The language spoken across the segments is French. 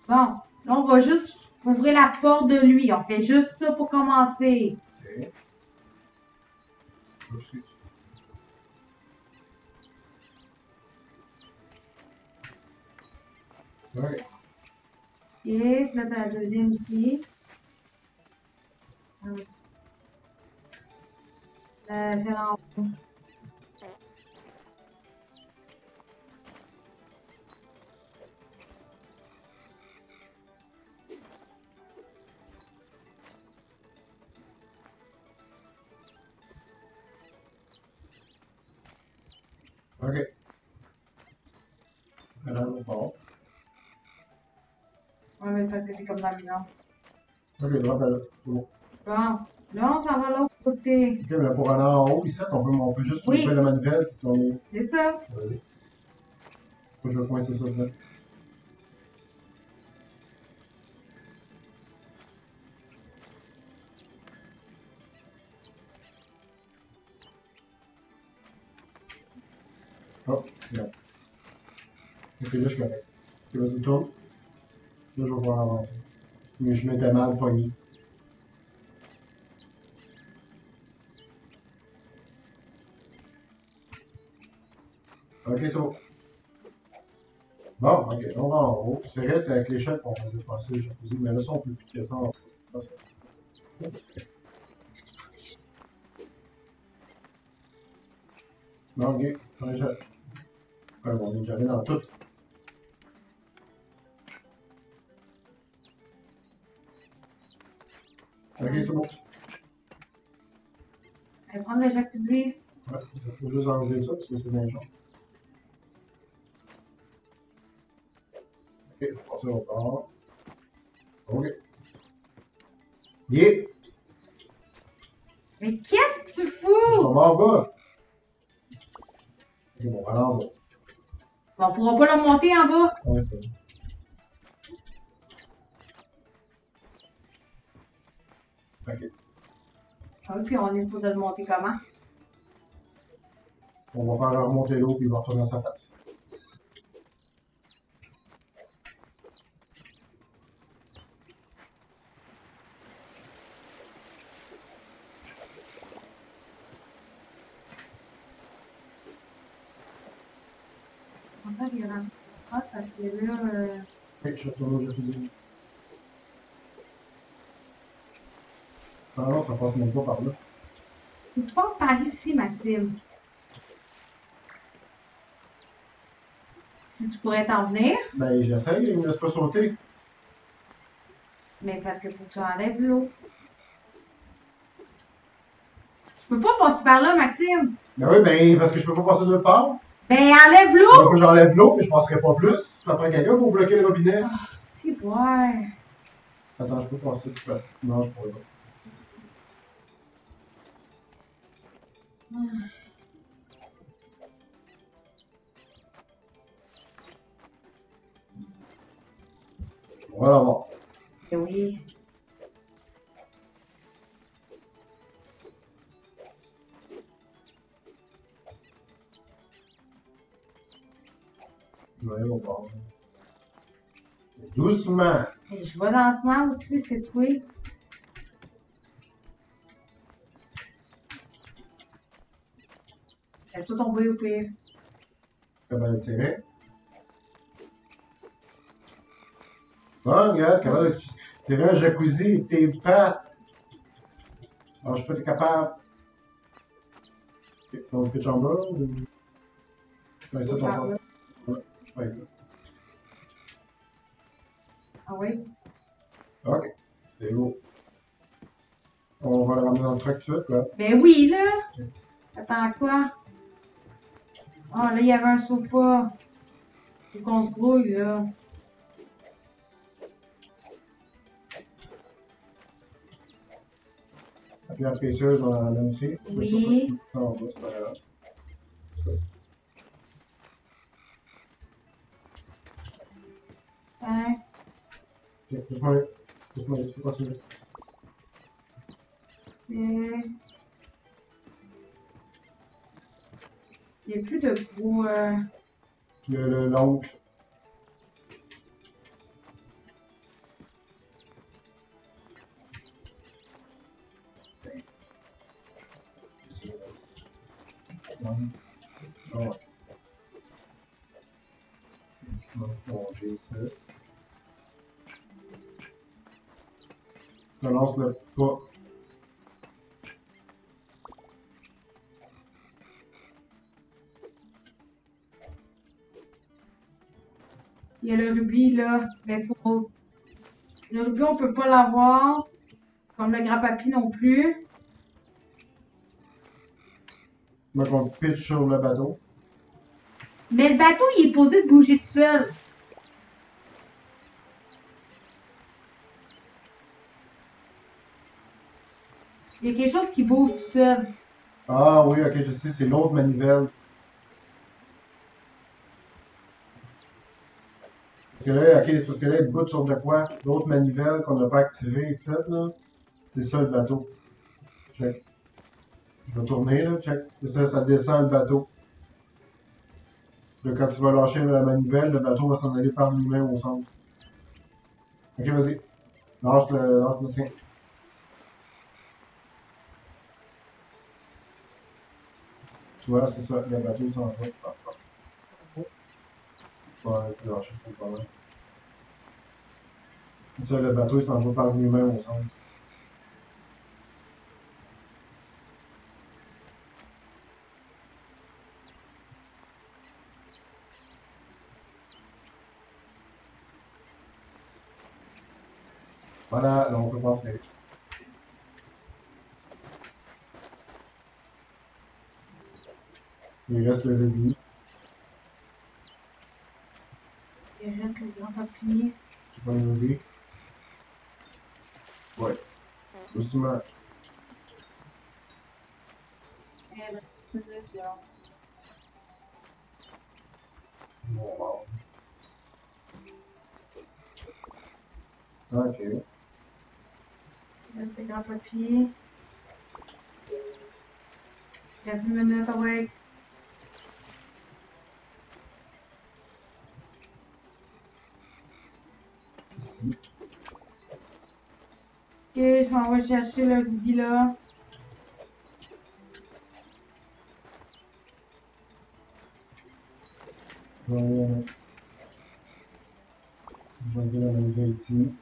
Bon, là, on va juste ouvrir la porte de lui. On fait juste ça pour commencer. Ok. Oups. Ok. Et puis là, t'as la deuxième ici. Ah oui. C'est en haut. Ok. Alors, bon. Ouais, mais parce que c'est comme dans le nord. Ok, drop là. C'est bon. Bon, là, on s'en va de l'autre côté. Ok, mais pour aller en haut, ici, on peut juste Oui. ouvrir la manivelle, puis on est. C'est ça. Vas-y. Faut que je vais coincer ça dedans. Oh, regarde. Ok, là, je suis correct. Ok, vas-y, tourne. Là, je vais pouvoir avancer. Mais je m'étais mal pogné. Ok, c'est bon. Bon, ok, on va en haut. C'est vrai, c'est avec l'échelle qu'on faisait passer le jacuzzi, mais là, ça, on peut piquer ça en haut. Non, ok, on échelle. Ouais, bon, on est déjà allé dans tout. Ok, c'est bon. Allez prendre le jacuzzi. Ouais, il faut juste enlever ça parce que c'est bien jaune. Ok, on va passer au bord. Ok. Yeah! Mais qu'est-ce que tu Je fous? tombe en bas. Ok, bon, allons en bas. Bon, on pourra pas le monter en bas. Ouais, c'est bon. Ok. Ah oui, puis on est supposé le monter comment? On va faire remonter l'eau puis il va retourner à sa place. Comment ça, il est rentré en bas? Parce que là, Ok, je retourne au jacuzzi. Ah non, ça passe même pas par là. tu passes par ici, Maxime. Si tu pourrais t'en venir, Ben, j'essaye, il me laisse pas sauter. mais parce qu'il faut que tu enlèves l'eau. Tu peux pas passer par là, Maxime. Ben oui, ben, parce que je peux pas passer de part. Ben, enlève Il l'eau! faut que j'enlève l'eau, mais je passerai pas plus. Ça prend quelqu'un pour bloquer le robinet. Ah, si, ouais. Attends, je peux passer. Ouais. Non, je pourrais pas. On va l'avoir. Ben oui. Ouais, on va. Doucement. Et je vais lentement aussi, c'est toi. Laisse-toi tomber au pire. Comment le tirer? Bon, regarde, comment le tirer un jacuzzi avec tes pattes. Alors, je peux être capable. Ok, on le pitch en bas ou. Je fais ça ton Par pas. là. Ouais, je fais ça. Ah oui? Ok, c'est beau. On va le ramener dans le truck tout de suite, là. Ben oui, là. Ok. Attends quoi? Ah, là, il y avait un sofa. Faut qu'on se grouille, là. Puis la pêcheuse, on en a aussi. Oui. Non, bah, c'est pas grave. Hein? Ok, laisse-moi aller. Laisse-moi aller, tu peux continuer. Il n'y a plus de gros. L'oncle. Ah ouais. Bon, j'ai ça. Je lance le pas. Il y a le rubis là, mais faut. Le rubis, on peut pas l'avoir. Comme le grand papy non plus. Donc on pitch sur le bateau. Mais le bateau, il est posé de bouger tout seul. Il y a quelque chose qui bouge tout seul. Ah oui, ok, je sais, c'est l'autre manivelle. Parce que là, ok, c'est parce que là, il bout sur de quoi? L'autre manivelle qu'on n'a pas activée ici, là. C'est ça le bateau. Check. Je vais tourner, là, check. C'est ça, ça descend le bateau. Là, quand tu vas lâcher la manivelle, le bateau va s'en aller par lui-même au centre. Ok, vas-y. Lâche le tien. Tu vois, c'est ça, le bateau s'en va. Ouais, lâcher, pas de problème. C'est ça, le bateau il s'en va par lui-même au centre. Voilà, là on peut passer. Il reste le début. Il reste le grand papy. Tu peux me lever? Ouais. Doucement. Il reste le dehors. Bon, wow. Ok. Il reste le grand papy. Il reste 1 minute, ouais. Ici. Ok, je m'en vais chercher le rubis là. Je vais enlever la manivelle ici.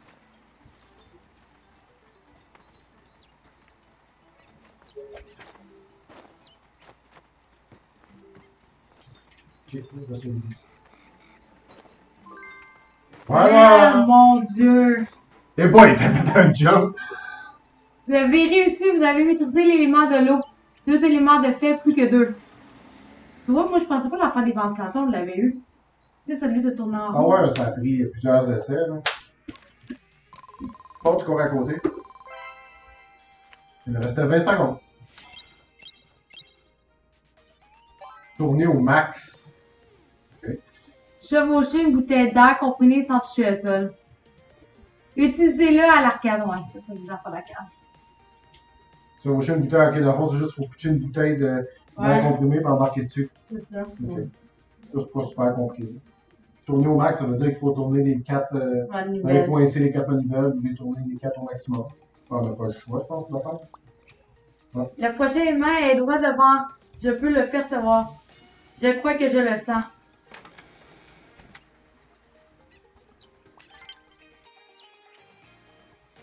Ok, je vais celui ici. Ah, Voilà! mon Dieu! Et boy, t'as fait un jump! Vous avez réussi, vous avez maîtrisé l'élément de l'eau. 2 éléments de fait, plus que 2. Tu vois, moi je pensais pas l'enfant des ventilateurs, on l'avait eu. C'est celui de tourner en Ah rond. ouais, ça a pris plusieurs essais, là. Bon, tu cours à côté. Il me restait 20 secondes. Tourner au max. Chevaucher une bouteille d'air comprimée sans toucher le sol. Utilisez-le à l'arcade, ouais, c'est ça, les enfants d'arcade. Tu vas boucher une bouteille, ok, dans le fond, c'est juste qu'il faut pitcher une bouteille d'air comprimé et embarquer dessus. C'est ça. Ok. Ça, c'est pas super compliqué. Tourner au max, ça veut dire qu'il faut tourner les 4. Aller coincer les 4 manivelles ou les tourner les 4 au maximum. On n'a pas le choix, je pense, de le faire. Le prochain élément est droit devant. Je peux le percevoir. Je crois que je le sens.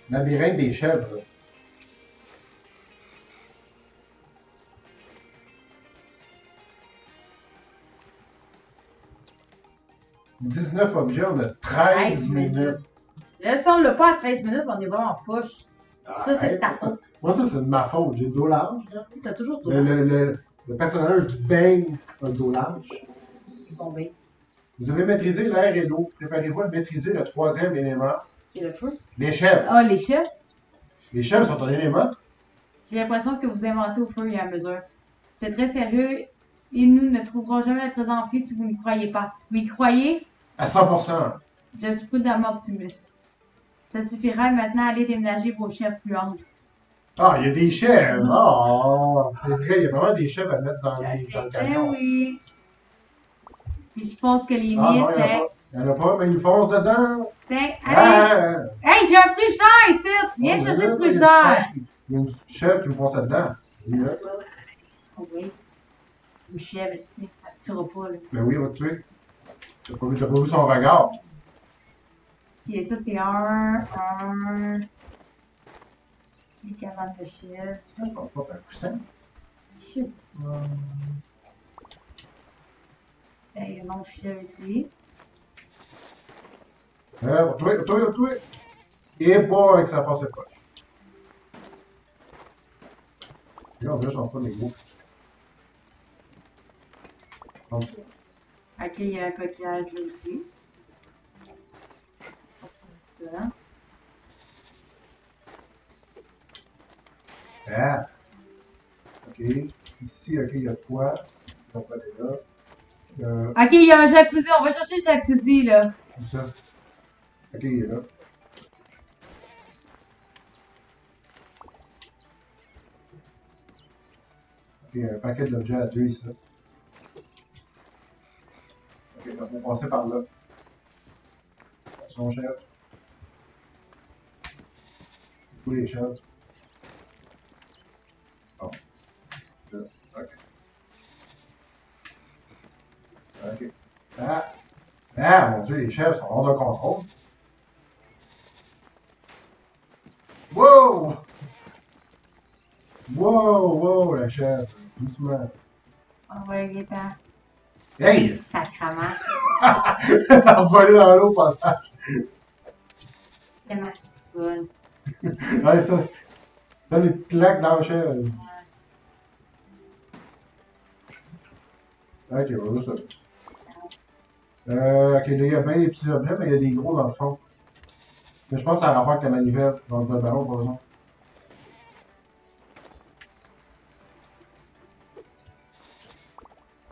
Labyrinthe des chèvres. 19 objets, on a 13 minutes. Là, si on l'a pas à 13 minutes, on est vraiment en poche. Ça, c'est de ta Arrête, faute. Moi, ça, c'est de ma faute. J'ai le dos large. Là. T'as toujours tout. Le personnage du bang a le dos large. C'est tombé. Vous avez maîtrisé l'air et l'eau. Préparez-vous à maîtriser le 3e élément. C'est le feu. Les chèvres. Ah, les chefs. Les chèvres sont un élément. J'ai l'impression que vous inventez au fur et à mesure. C'est très sérieux et nous ne trouverons jamais le trésor enfui si vous n'y croyez pas. Vous y croyez? À 100%. Je suis prudemment optimiste. Ça suffirait maintenant à aller déménager vos chefs fluentes. Ah, il y a des chèvres. Ah, c'est vrai, il y a vraiment des chèvres à mettre dans le camion. Oui. Puis je pense que les Ah miens, non, il n'y en a pas, mais ils foncent dedans. Allez! Ah, Hey, j'ai un frigidaire ici! Viens chercher le frigidaire! Il y a une chèvre qui me fonce dedans. Oh oui. Le chèvre, tu sais, elle tuera pas, là. Ben oui, il va te tuer. T'as pas vu son regard. Ok, ça c'est un. Les cabanes de chèvre. Je pense pas que c'est un coussin. Shit. Il y a un autre chèvre ici. Toi. Et boy, que ça passait pas. Et là, on dirait que j'en prends des gros. Donc, Ok, il y a un coquillage là aussi. Là. ah. Ok. Ici, ok, il y a quoi? On va aller là. Ok, il y a un jacuzzi. On va chercher le jacuzzi là. Comme ça. Ok, il est là. Ok, il y a un paquet d'objets à deux ici. Ok, donc on va passer par là. Attention, chef. Tous les chefs. Bon. Là. Ok. Ok. Ah! Ah, mon Dieu, les chefs sont hors de contrôle. Wow! Wow, la chef. Doucement. On va y aller. Hey! Sacrement. T'as volé dans l'eau au passage. C'est ma spoon. Ouais, ça. Donne des claques dans la chef. Ok, voilà ça. Ok, là, il y a bien des petits objets, mais il y a des gros dans le fond. Mais je pense que ça a rapport avec la manivelle dans le ballon, par exemple.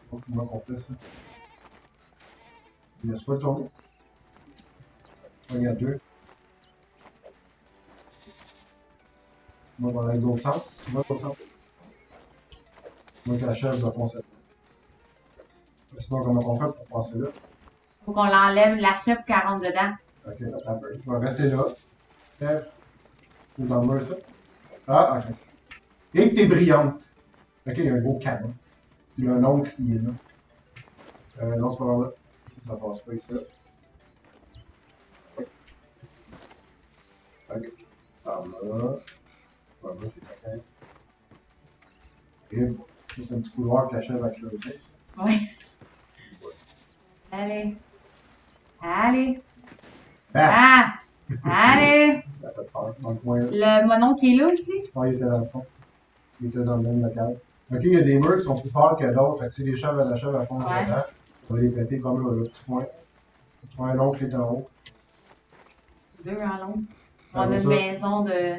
Comment on fait ça? Il laisse pas tourner. Il y a deux. Moi, on va aller dans l'autre sens. Tu vas dans l'autre sens. Moi, que la chef doit foncer. Sinon, comment on fait pour passer là? Faut qu'on l'enlève la chef qui rentre dedans. Ok, attends un peu. Je vais rester là. Chef. Ou dans le mur, ça. Ah, ok. Et que t'es brillante. Ok, il y a un gros canon. Il y a un oncle qui est là. Non, c'est pas par là. Ça passe pas ici. Ok. Par là. Par là, c'est correct. Et bon. Ça, c'est un petit couloir que la chèvre a creusé. Oui. Allez. Allez. Ah! Ah! Allez. Ça fait peur. Dans le coin là. Le monon qui est là aussi. Ah, il était dans le fond. Il était dans le même local. Ok, il y a des murs qui sont plus forts que d'autres. Fait que si les chèvres à la chèvre à fond Ouais. dedans, on va les péter comme là, le petit point. Un autre qui est en haut. Deux en long. Ah, On a une ça. maison de.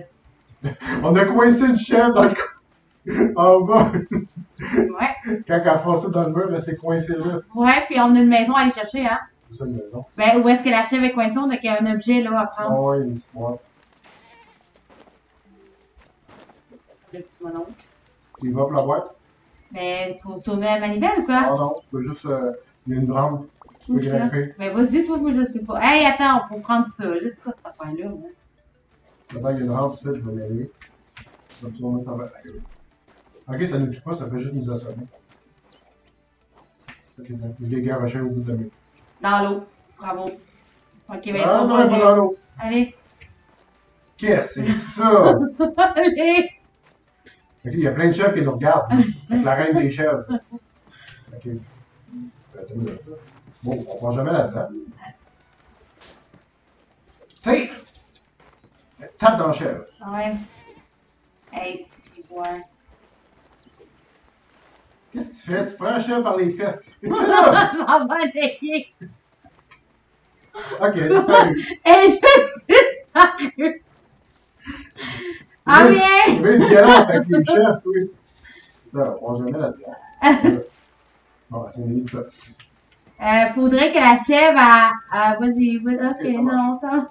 On a coincé une chèvre dans le en bas. Ouais. Quand elle a foncé dans le mur, elle s'est coincée là. Ouais, puis on a une maison à aller chercher, hein. C'est ça une maison. Ben, où est-ce que la chèvre est coincée? On a qu'il y a un objet là à Ah prendre. ouais, une histoire. Le petit monon. Il va pour la boîte? Mais pour tourner la manivelle ou Ah quoi? non, tu peux juste. Il y a une rampe. Tu Où peux ça? grimper. Mais vas-y, toi, moi je sais pas. Hey, attends, on peut prendre ça. Là, c'est quoi cette affaire-là? Hein? Maintenant, il y a une rampe ici, je vais y aller. Comme ça, au moins, ça va aller. Ok, ça nous tue pas, ça fait juste nous assommer. Ok, donc, je l'ai garoché au bout de la minute. Dans l'eau. Bravo. Ok, ben, Ah faut non, il est pas dans l'eau. Allez. Qu'est-ce que c'est ça? Allez. Ok, il y a plein de chefs qui nous regardent. Avec la reine des chefs. Ok. Attends une minute, là. Bon, on va jamais là-dedans. Tire! Tape dans le chef. Ouais. Hey, c'est ouais. Qu'est-ce que tu fais? Tu prends un chef par les fesses. Qu'est-ce que tu fais là? M'en va aller. Ok, elle a disparu. Hey, je suis disparue. Ah, Tu viens. veux être violente avec les chefs, toi. Ça, on va jamais là-dedans. Bon, c'est une minute, ça. Faudrait que la chèvre vas-y, vas-y. Ok, ça non, ça.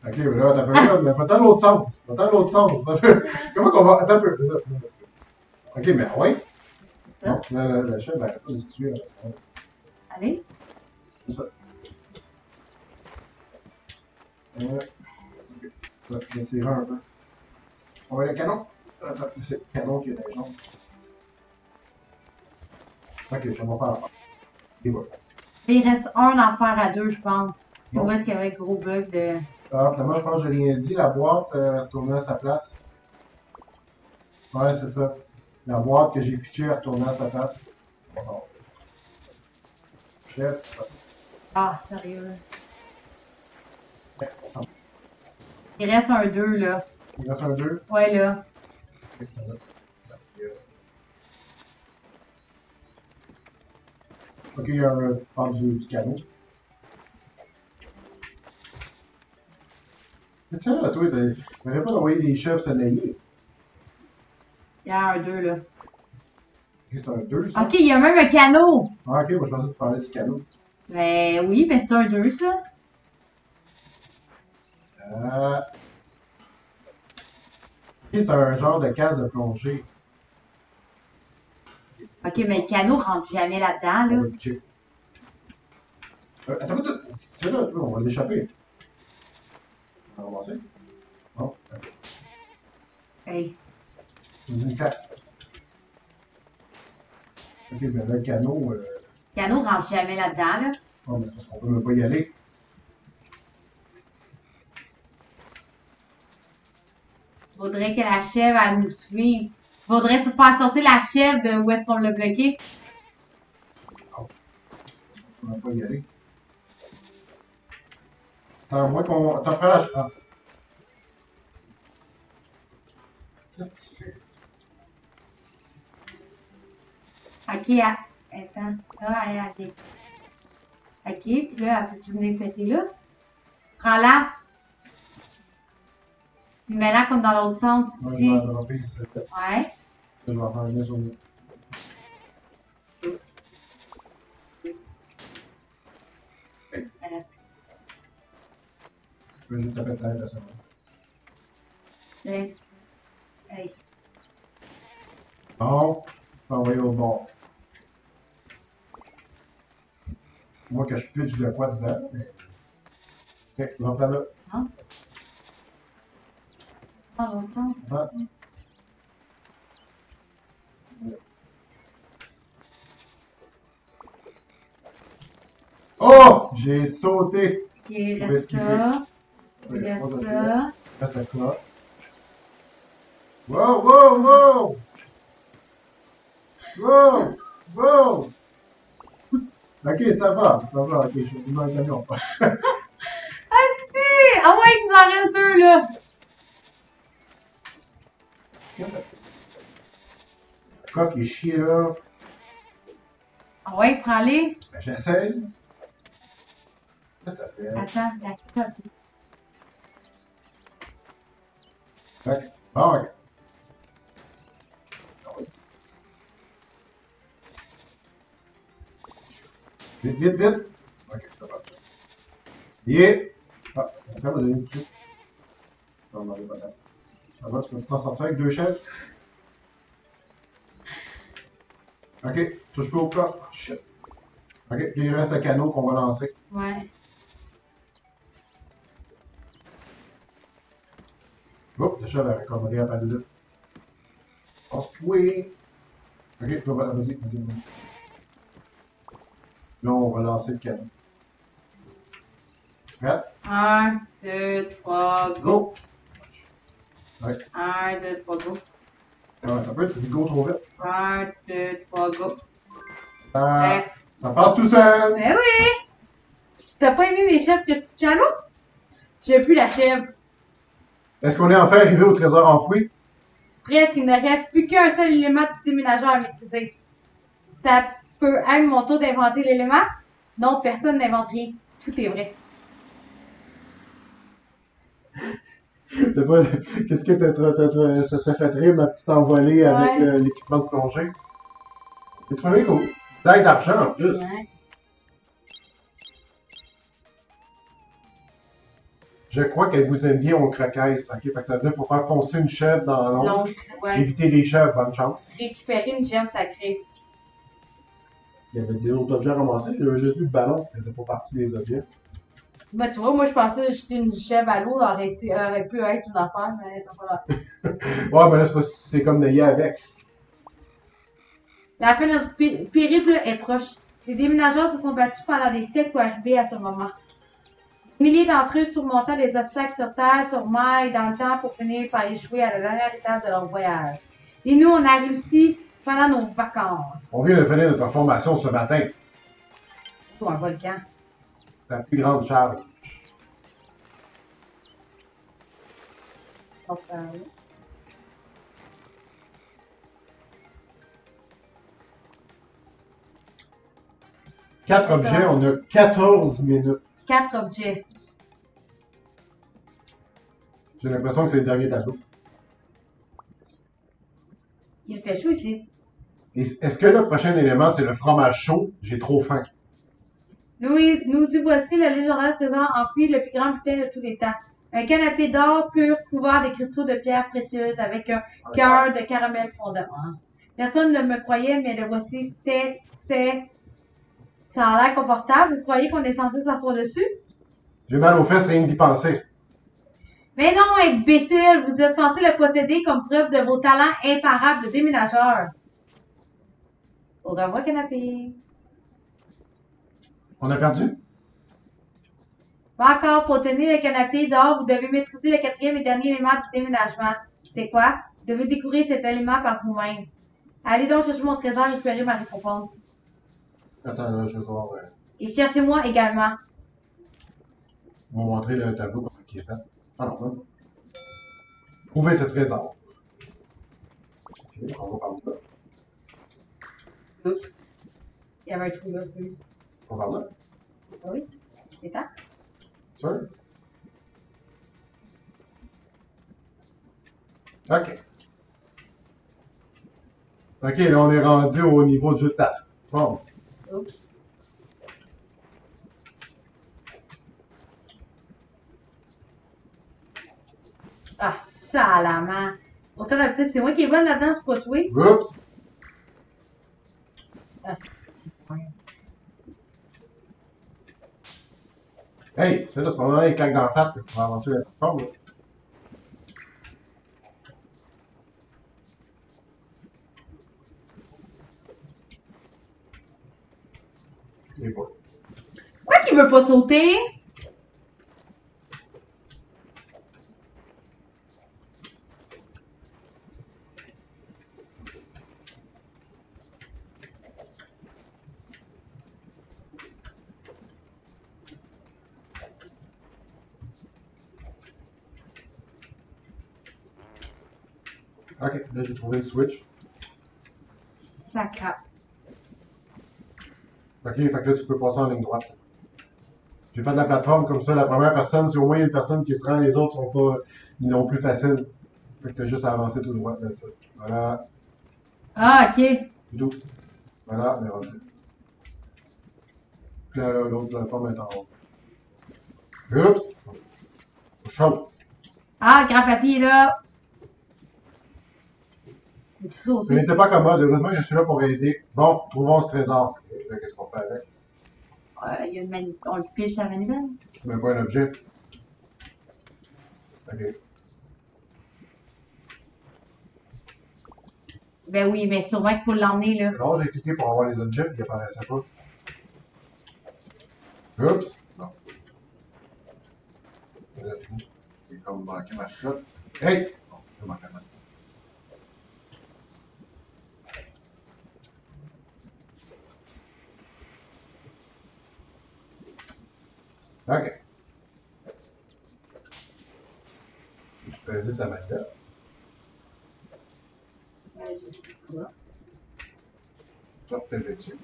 Ok, mais là, t'as peu là, mais va dans l'autre sens. Va dans l'autre sens. Comment qu'on va. Attends un peu. Ok, mais ouais. Non, la chèvre arrête pas de se tuer. Là, Allez. c'est ça. Ok. Là, je vais tirer un peu. On va le canon. Attends, c'est le canon qui est dans les jambes. Ok, ça va faire. Et voilà. Il reste un affaire à deux, je pense. C'est Bon. où est-ce qu'il y avait le gros bug de. Ah, finalement, je pense que j'ai rien dit. La boîte retournait à sa place. Ouais, c'est ça. La boîte que j'ai pitchée retournait à sa place. Bon. Chef. Ah, sérieux. Ouais, on s'en- Il reste un 2 là. Il reste un 2. Ouais, là. Ok, il y a un part du canot. Mais tiens, toi, t'aurais pas envoyé des chefs se nailler. Il y a un 2 là. Ok, c'est un 2, ça? Ok, il y a même un canot. Ah, ok, moi je pensais que tu parlais du canot. Ben oui, mais c'est un 2 ça. Ok, c'est un genre de casse de plongée. Ok, mais le canot rentre jamais là-dedans, On là. va pitcher. Attends, attends, c'est là, on va l'échapper. On va avancer. Non, ok. Hey. Une claque. Ok, ben là, le canot. Le canot rentre jamais là-dedans, là. Oh, mais c'est parce qu'on peut même pas y aller. Faudrait que la chèvre, elle nous suive. Faudrait faire sortir la chèvre de où est-ce qu'on l'a bloqué. On peut même pas y aller. Attends, moi qu'on. T'en prends la. Ah. Qu'est-ce que tu fais? Ok, attends. Là, elle ok, puis là, peux-tu venir péter là? Prends-la. Puis mets-la comme dans l'autre sens Moi, je ici. vais dropper ici. Ouais. Je vais faire une zone. Je vais juste taper tête à ça. Hey. Hey. Bon, envoyer au bord. Moi que je pitch de quoi dedans, mais. Ok, rentre là. Dans l'autre sens. Ah. Oh! J'ai sauté! Ok, reste ça. Reste ça. Reste la cloche. Wow, wow, wow! Wow! Wow! Ok, ça va, ok, je suis dans le camion. Asti! Ah ouais, il nous en reste deux, là. Le coffre, il est chié là. Ah ouais, prends-les. Ben, j'essaye. Qu'est-ce que t'as fait? Attends, la cote. Ok, bon, ok. Vite, vite, vite! Ok, c'est pas grave. Yeah! Ah, ça va donner tout de suite. Non, non, pas ça. Ça va, tu peux t'en sortir avec deux chefs? Ok, touche pas au coffre. Shit. Ok, puis il reste le canot qu'on va lancer. Ouais. Oups, le chef a raccommodé à pas de là. Pense-toi! Ok, toi, vas-y, vas-y, vas-y. Là, on va lancer le canot. Prêt? 1, 2, 3, go. Go! Ouais. 1, 2, 3, go. Ouais, t'as peur, tu dis go trop vite. 1, 2, 3, go. Ça, ça passe tout seul! Ben oui! T'as pas aimé mes chefs que je pitchais à l'eau? J'ai plus la chèvre. Est-ce qu'on est enfin arrivé au trésor enfoui? Presque, il ne reste plus qu'un seul élément de déménageur à maîtriser. Ça peut être mon tour d'inventer l'élément? Non, personne n'invente rien. Tout est vrai. T'as pas. Qu'est-ce que ça t'a fait rire, ma petite envolée avec Ouais. l'équipement de plongée? J'ai trouvé cool. D'aide d'argent en plus. Ouais. Je crois qu'elle vous aime bien au croquesse, ok? Fait que ça veut dire qu'il faut faire foncer une chèvre dans l'ombre. Donc, ouais. Éviter les chèvres, bonne chance. Récupérer une gemme sacrée. Il y avait des autres objets ramassés, il y avait juste vu le ballon qui faisait pas partie des objets. Ben, tu vois, moi, je pensais que jeter une chèvre à l'eau aurait pu être une affaire, mais ça pas là. Ouais, ben là, c'est pas si c'était comme d'ailleurs avec. La fin de notre périple est proche. Les déménageurs se sont battus pendant des siècles pour arriver à ce moment. Des milliers d'entre eux surmontant des obstacles sur terre, sur mer et dans le temps pour finir par échouer à la dernière étape de leur voyage. Et nous, on a réussi pendant nos vacances. On vient de finir notre formation ce matin. Sur un volcan. La plus grande charge. Okay. Quatre objets, on a 14 minutes. 4 objets. J'ai l'impression que c'est le dernier tableau. Il fait chaud ici. Est-ce que le prochain élément, c'est le fromage chaud? J'ai trop faim. Nous y voici le légendaire trésor enfoui, le plus grand butin de tous les temps. Un canapé d'or pur couvert des cristaux de pierre précieuse avec un cœur de caramel fondant. Personne ne me croyait, mais le voici. Ça a l'air confortable. Vous croyez qu'on est censé s'asseoir dessus? J'ai mal aux fesses, rien d'y penser. Mais non, imbécile! Vous êtes censé le posséder comme preuve de vos talents imparables de déménageur. Au revoir, canapé. On a perdu? Pas encore, pour tenir le canapé d'or, vous devez maîtriser le quatrième et dernier élément du déménagement. C'est quoi? Vous devez découvrir cet élément par vous-même. Allez donc chercher mon trésor et récupérer ma récompense. Attends, là, je vais voir. Et cherchez-moi également. On va montrer le tableau comment il est fait. Alors, là. Trouver ce trésor. Ok, on va par là. Oups. Il y avait un trou là, excuse. On va par là. Oui. C'est ça? Sûr? OK. OK, là, on est rendu au niveau du taf. Bon. Oups. Ah, salamand. Pourtant, d'habitude, c'est moi qui est bonne là-dedans, c'est pas toi. Oups. Ah, c'est bon. Hey, c'est là, c'est pas mal, il claque dans la face que ça va avancer la plateforme, là. Et voilà. Pourquoi qu'il veut pas sauter? OK, là, j'ai trouvé le switch. Sacra. OK, fait que là, tu peux passer en ligne droite. J'ai fait de la plateforme comme ça. La première personne, si au moins il y a une personne qui se rend, les autres sont pas, ils l'ont plus facile. Fait que t'as juste à avancer tout droit. Là, ça. Voilà. Ah, ok. Tout. Voilà, on est rendu. Puis là, l'autre plateforme est en haut. Oups! Chaud. Ah, grand papy, là. Ce n'était pas commode. Heureusement que je suis là pour aider. Bon, trouvons ce trésor. Là, qu'est-ce qu'on fait avec? Il y a une on le piche à la manivelle. C'est même pas un objet. OK. Ben oui, mais sûrement qu'il faut l'emmener, là. Non, j'ai cliqué pour avoir les objets, puis il apparaissait pas. Oups! Non. J'ai comme manqué ma shot. Hey! Non, j'ai manqué ma shot. OK. Tu faisais sa manette. Je sais pas. Tu vas te dessus.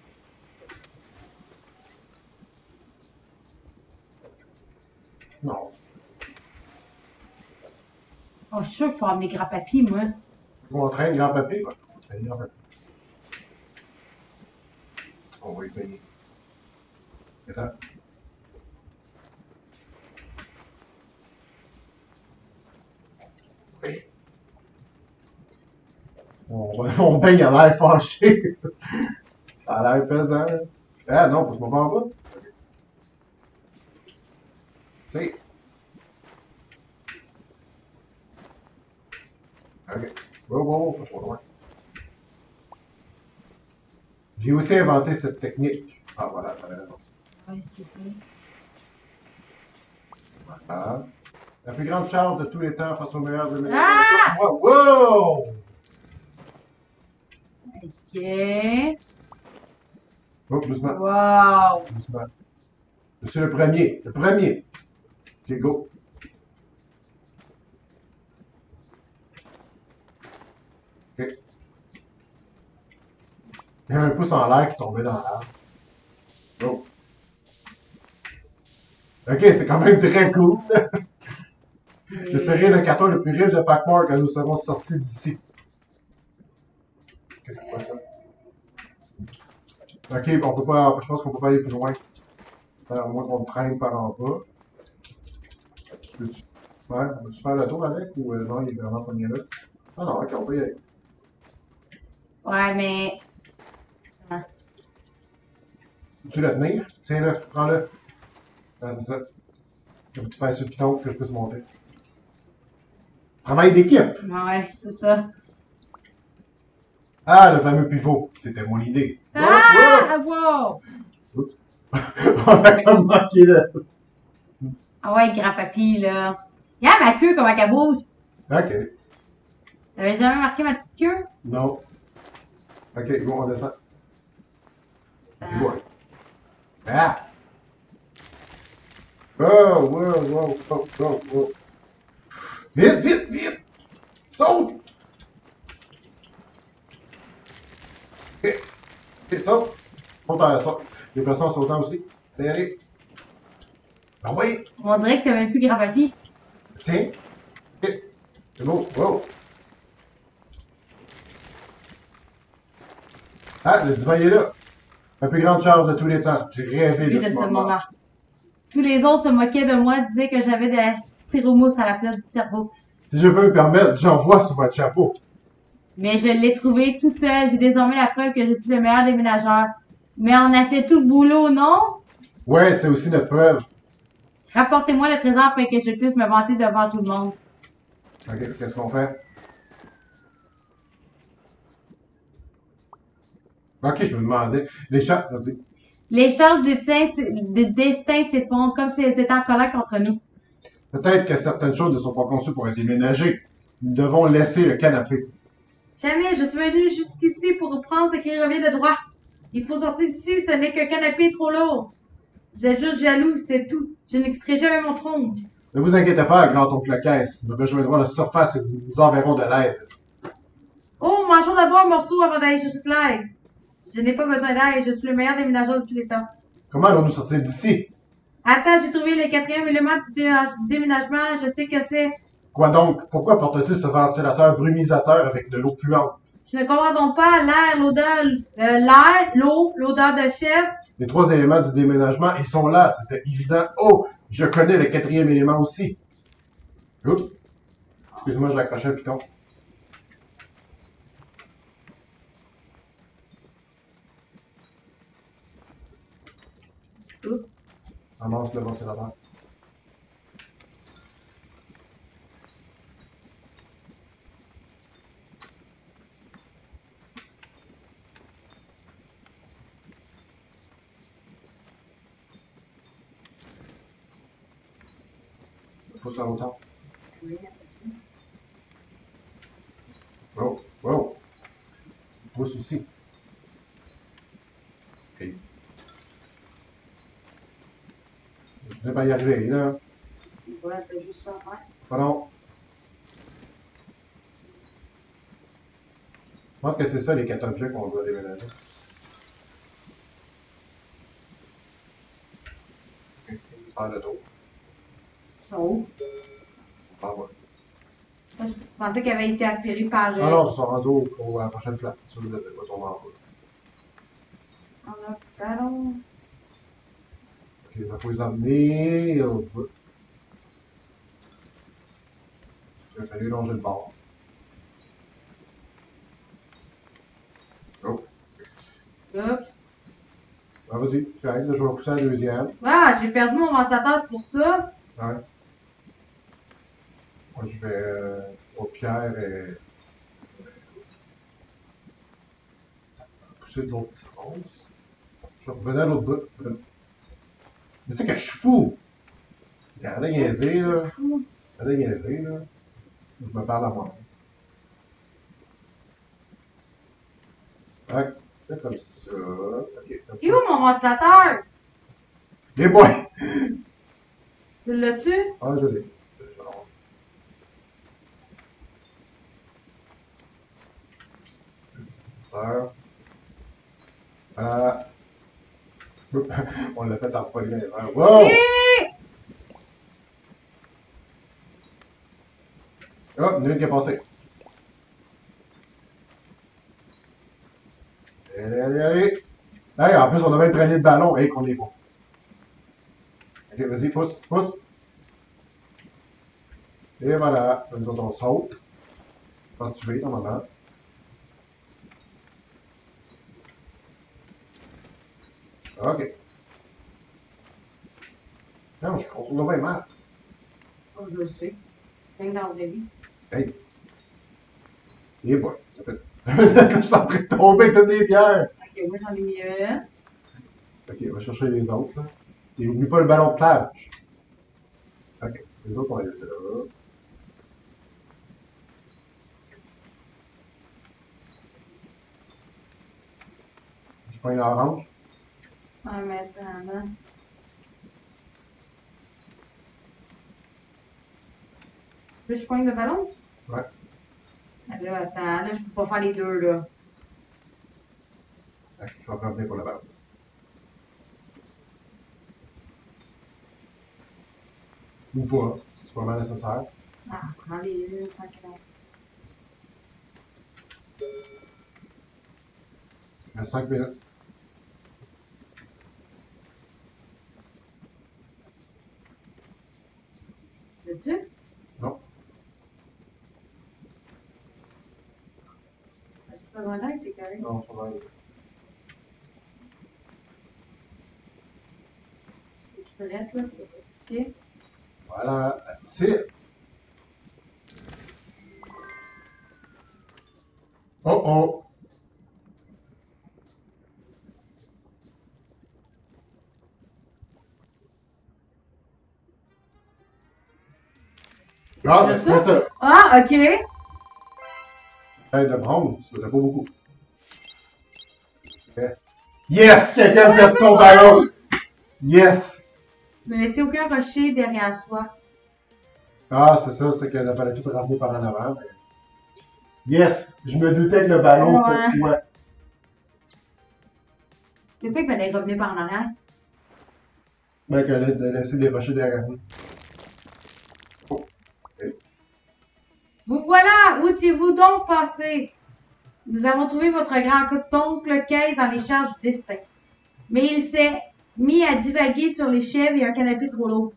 Non. Oh, je suis sûr qu'il faut emmener grand papy, moi. On traîne grand papier. Ouais, on traîne grand papier. On va essayer. Attends. Oui. Mon beigne a l'air fâché. Ça a l'air pesant. Ah non, pousse-moi pas en bas. Tu sais. Ok. Wow, wow, pas trop loin. J'ai aussi inventé cette technique. Ah, voilà, t'avais raison. Oui, c'est ça. Voilà. La plus grande chance de tous les temps face au meilleur de mes Ah! Wow! Ok. Oh, doucement. Wow! Doucement. Je suis le premier. Le premier. Ok, go. Ok. Il y a un pouce en l'air qui tombait dans l'arbre. Go. Ok, c'est quand même très cool. Je serai le carton le plus riche de Pac-Man quand nous serons sortis d'ici. Qu'est-ce que c'est quoi ça? Ok, on peut pas, je pense qu'on peut pas aller plus loin. À moins qu'on me traîne par en bas. Peux-tu- Ouais, on peut-tu faire le tour avec ou non, il est vraiment pas là? Ah non, ok, on peut y aller. Ouais, mais. Peux-tu le tenir? Tiens-le, prends-le. Ah, c'est ça. Un petit pinceau de piton que je puisse monter. Travail d'équipe! Ouais, c'est ça. Ah, le fameux pivot. C'était mon idée. Ah! Wow! Oups. On a comme manqué là. Ah ouais, grand-papy, là. Regarde ma queue, comment elle bouge. Ok. T'avais jamais marqué ma petite queue? Non. Ok, go, on descend. C'est bon. Ah! Oh, wow, wow, wow, wow, wow. Vite, vite, vite! Saute! Ok, ok, saute! Saute à saute. J'ai l'impression en sautant aussi. Allez, allez. Ah oui! On dirait que t'avais plus grand-papy. Tiens. Ok, c'est beau. Wow! Ah, le divan il est là. La plus grande chance de tous les temps. J'ai rêvé Lui de de ce ce moment. moment. Tous les autres se moquaient de moi, disaient que j'avais de la styromousse à la place du cerveau. Si je peux me permettre, j'envoie sur votre chapeau. Mais je l'ai trouvé tout seul. J'ai désormais la preuve que je suis le meilleur déménageur. Mais on a fait tout le boulot, non? Ouais, c'est aussi notre preuve. Rapportez-moi le trésor afin que je puisse me vanter devant tout le monde. Ok, qu'est-ce qu'on fait? Ok, je me demandais. Les chats, vas-y. Les charges de destin s'effondrent comme si elles étaient en colère contre nous. Peut-être que certaines choses ne sont pas conçues pour être déménagées. Nous devons laisser le canapé. Jamais, je suis venu jusqu'ici pour prendre ce qui revient de droit. Il faut sortir d'ici, ce n'est qu'un canapé trop lourd. Vous êtes juste jaloux, c'est tout. Je ne quitterai jamais mon trône. Ne vous inquiétez pas, grand-oncle Caisse. Nous rejoindrons la surface et nous vous enverrons de l'aide. Oh, mangeons d'abord un morceau avant d'aller chercher de l'aide. Je n'ai pas besoin d'aide, je suis le meilleur déménageur de tous les temps. Comment allons-nous sortir d'ici? Attends, j'ai trouvé le quatrième élément du déménagement, je sais que c'est. Quoi donc? Pourquoi portes-tu ce ventilateur brumisateur avec de l'eau puante? Je ne comprends donc pas l'air, l'eau, l'odeur de chèvre. Les trois éléments du déménagement, ils sont là. C'était évident. Oh, je connais le quatrième élément aussi. Oups. Excuse-moi, j'ai accroché un piton. Oups. Ramasse le ventilateur. Pousse la hauteur. Wow, wow. Pousse aussi. Ok. Je vais pas y arriver, là. Ouais, t'as juste ça, ouais. C'est pas long. Je pense que c'est ça, les 4 objets qu'on doit déménager. Ok. Faire le tour. Ils sont où? Ah ouais. Je pensais qu'ils avaient été aspirés par. Ah non, ils sont rendus à la prochaine place. C'est sûr que je vais pas tomber en bas. On a ballon. Ok, il faut les emmener au bout. Il va falloir longer le bord. Oh. Oups. Ah, vas-y, correct, là, je vais pousser la deuxième. Ah, j'ai perdu mon ventilateur, c'est pour ça. Ouais. Moi, je vais au pierre et pousser de l'autre sens. Je revenais à l'autre bout. Mais tu sais que je suis fou! Regardez niaiser, là. Regardez niaiser, là. Je me parle à moi. Ok, c'est comme ça. Ok, comme Il est ça. où mon ventilateur? Les boys! Tu l'as-tu? Ah, je l'ai. Voilà. On l'a fait en poignée les airs. Wow! Oh, une qui est passée. Allez, allez, allez. Hey, en plus, on a même traîné le ballon. Hey, qu'on est bon. Ok, vas-y, pousse, pousse. Et voilà. Nous autres, on saute. Je pense que tu veux, normalement. Ok. Non, je contrôle bien mal. Oh, je le sais. Rien dans le vie. Hey. Et boy. Ça fait... je suis en train de tomber avec toutes les pierres. Ok, moi j'en ai mis une. Ok, on va chercher les autres, là. Et n'oublie pas le ballon de plage. Ok. Les autres, on va laisser là. Je prends une orange. Ah, mais attends, là. Là, je pogne le ballon? Ouais. Ah, là, attends, là, je peux pas faire les deux, là. Ok, je vais revenir pour le ballon. Ou pas. C'est vraiment nécessaire. Ah, prends les deux, tranquillement. Il reste 5 minutes. Veux-tu? Non. As-tu besoin d'aide, t'es correct? Non, ça va aller. Tu peux rester, là, c'est pas compliqué. Voilà. C'est. Oh oh! Ah, ben, c'est ça. Ah, ok. Hey, de bronze, ça faisait pas beaucoup. Yes! Quelqu'un a perdu son ballon! Yes! Ne laissez aucun rocher derrière soi. Ah, c'est ça, c'est qu'il fallait tout ramener par en avant. Mais... Yes! Je me doutais que le ballon, Ouais. c'est quoi? C'est pas qu'il fallait revenir par en arrière. Ben, qu'elle a laissé des rochers derrière nous. Oh. Okay. Vous voilà! Où étiez-vous donc passé? Nous avons trouvé votre grand-oncle Case dans les charges du destin. Mais il s'est mis à divaguer sur les chèvres et un canapé trop lourd.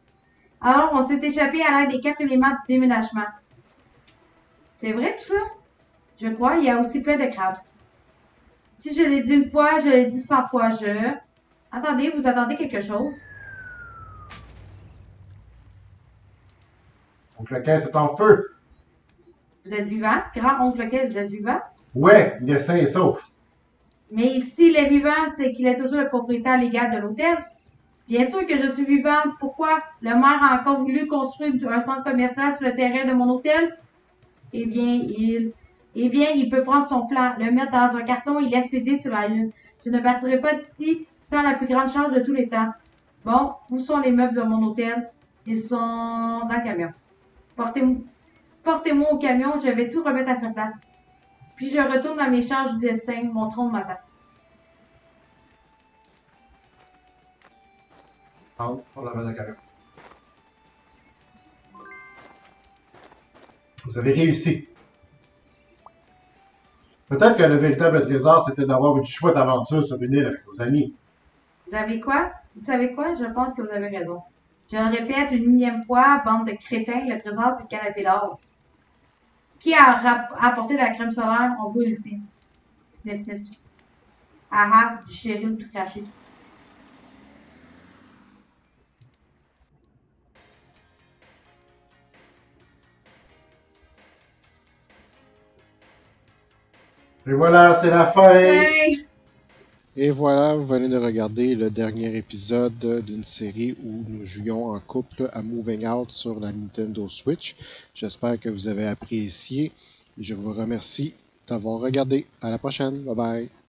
Alors, on s'est échappé à l'aide des 4 éléments de déménagement. C'est vrai tout ça? Je crois, il y a aussi plein de crabes. Si je l'ai dit une fois, je l'ai dit 100 fois, Attendez, vous attendez quelque chose? Donc la caisse est en feu. Vous êtes vivant? Grand-oncle Case, vous êtes vivant? Ouais, il est sain et sauf. Mais s'il est vivant, c'est qu'il est toujours le propriétaire légal de l'hôtel. Bien sûr que je suis vivante. Pourquoi le maire a encore voulu construire un centre commercial sur le terrain de mon hôtel? Eh bien, il peut prendre son plan, le mettre dans un carton et l'expédier sur la Lune. Je ne partirai pas d'ici sans la plus grande charge de tous les temps. Bon, où sont les meubles de mon hôtel? Ils sont dans le camion. Portez-moi au camion, je vais tout remettre à sa place. Puis je retourne dans mes charges du destin, mon tronc de m'attend. Entre, on la met dans le camion. Vous avez réussi. Peut-être que le véritable trésor, c'était d'avoir une chouette aventure sur une île avec vos amis. Vous savez quoi? Vous savez quoi? Je pense que vous avez raison. Je le répète une énième fois, bande de crétins, le trésor, c'est le canapé d'or. Qui a apporté de la crème solaire? On peut ici. Snip, snip. Ah ah, du chéri tout craché. Et voilà, c'est la fin. Hey! Et voilà, vous venez de regarder le dernier épisode d'une série où nous jouions en couple à Moving Out sur la Nintendo Switch. J'espère que vous avez apprécié. Je vous remercie d'avoir regardé. À la prochaine. Bye bye.